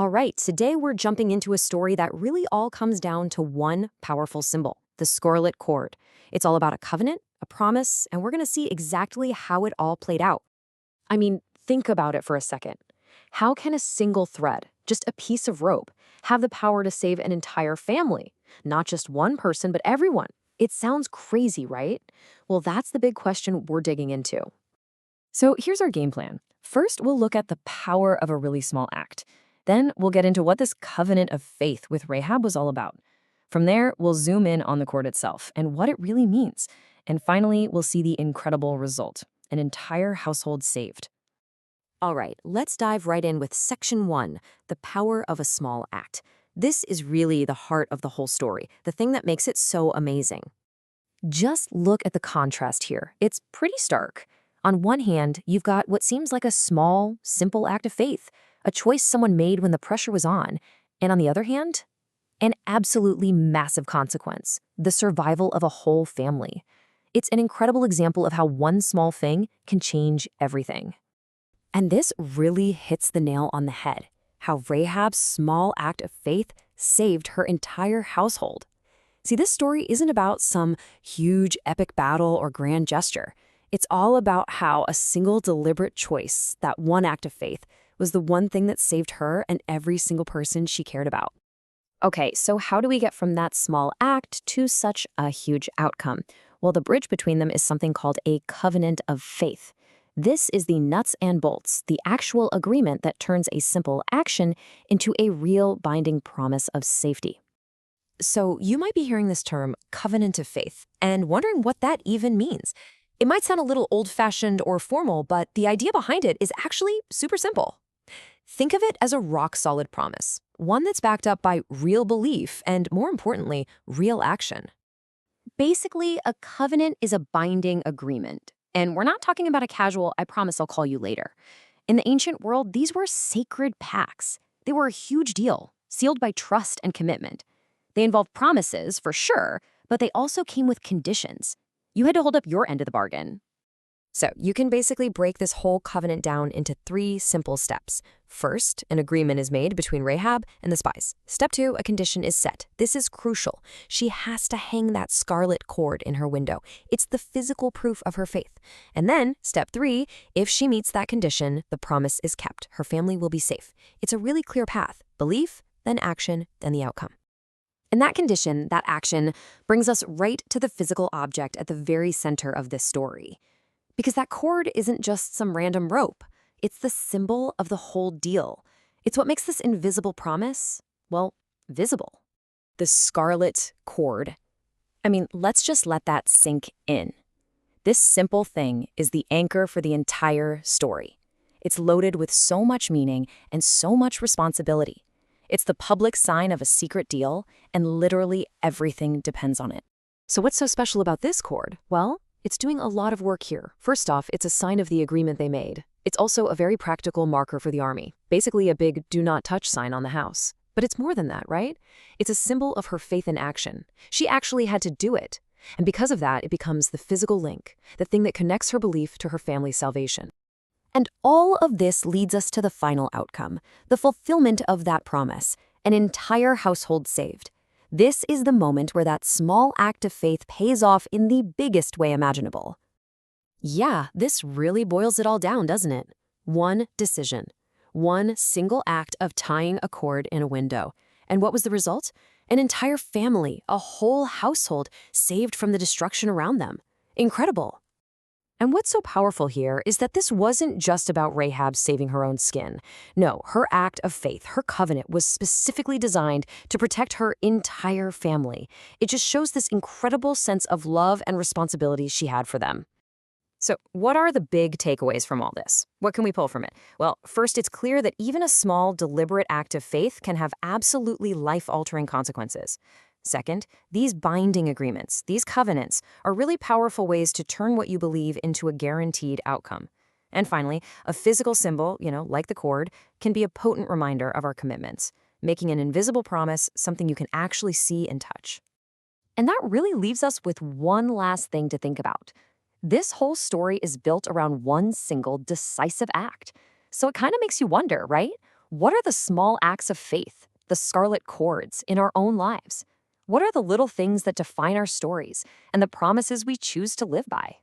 All right, today we're jumping into a story that really all comes down to one powerful symbol, the Scarlet Cord. It's all about a covenant, a promise, and we're going to see exactly how it all played out. I mean, think about it for a second. How can a single thread, just a piece of rope, have the power to save an entire family? Not just one person, but everyone. It sounds crazy, right? Well, that's the big question we're digging into. So here's our game plan. First, we'll look at the power of a really small act. Then we'll get into what this covenant of faith with Rahab was all about. From there, we'll zoom in on the cord itself and what it really means. And finally, we'll see the incredible result, an entire household saved. All right, let's dive right in with Section 1, the power of a small act. This is really the heart of the whole story, the thing that makes it so amazing. Just look at the contrast here. It's pretty stark. On one hand, you've got what seems like a small, simple act of faith, a choice someone made when the pressure was on. And on the other hand, an absolutely massive consequence, the survival of a whole family. It's an incredible example of how one small thing can change everything. And this really hits the nail on the head, how Rahab's small act of faith saved her entire household. See, this story isn't about some huge epic battle or grand gesture. It's all about how a single deliberate choice, that one act of faith, was the one thing that saved her and every single person she cared about. Okay, so how do we get from that small act to such a huge outcome? Well, the bridge between them is something called a covenant of faith. This is the nuts and bolts, the actual agreement that turns a simple action into a real binding promise of safety. So you might be hearing this term, covenant of faith, and wondering what that even means. It might sound a little old-fashioned or formal, but the idea behind it is actually super simple. Think of it as a rock-solid promise, one that's backed up by real belief and, more importantly, real action. Basically, a covenant is a binding agreement. And we're not talking about a casual, I promise I'll call you later. In the ancient world, these were sacred pacts. They were a huge deal, sealed by trust and commitment. They involved promises, for sure, but they also came with conditions. You had to hold up your end of the bargain. So you can basically break this whole covenant down into 3 simple steps. First, an agreement is made between Rahab and the spies. Step 2, a condition is set. This is crucial. She has to hang that scarlet cord in her window. It's the physical proof of her faith. And then, step 3, if she meets that condition, the promise is kept. Her family will be safe. It's a really clear path. Belief, then action, then the outcome. And that condition, that action, brings us right to the physical object at the very center of this story. Because that cord isn't just some random rope. It's the symbol of the whole deal. It's what makes this invisible promise, well, visible. The scarlet cord. I mean, let's just let that sink in. This simple thing is the anchor for the entire story. It's loaded with so much meaning and so much responsibility. It's the public sign of a secret deal, and literally everything depends on it. So what's so special about this cord? Well, it's doing a lot of work here. First off, it's a sign of the agreement they made. It's also a very practical marker for the army, basically a big do not touch sign on the house. But it's more than that, right? It's a symbol of her faith in action. She actually had to do it. And because of that, it becomes the physical link, the thing that connects her belief to her family's salvation. And all of this leads us to the final outcome, the fulfillment of that promise, an entire household saved. This is the moment where that small act of faith pays off in the biggest way imaginable. Yeah, this really boils it all down, doesn't it? One decision. One single act of tying a cord in a window. And what was the result? An entire family, a whole household, saved from the destruction around them. Incredible. And what's so powerful here is that this wasn't just about Rahab saving her own skin. No, her act of faith, her covenant, was specifically designed to protect her entire family. It just shows this incredible sense of love and responsibility she had for them. So what are the big takeaways from all this? What can we pull from it? Well, first, it's clear that even a small, deliberate act of faith can have absolutely life-altering consequences. Second, these binding agreements, these covenants, are really powerful ways to turn what you believe into a guaranteed outcome. And finally, a physical symbol, like the cord, can be a potent reminder of our commitments, making an invisible promise something you can actually see and touch. And that really leaves us with one last thing to think about. This whole story is built around one single decisive act. So it kind of makes you wonder, right? What are the small acts of faith, the scarlet cords, in our own lives? What are the little things that define our stories and the promises we choose to live by?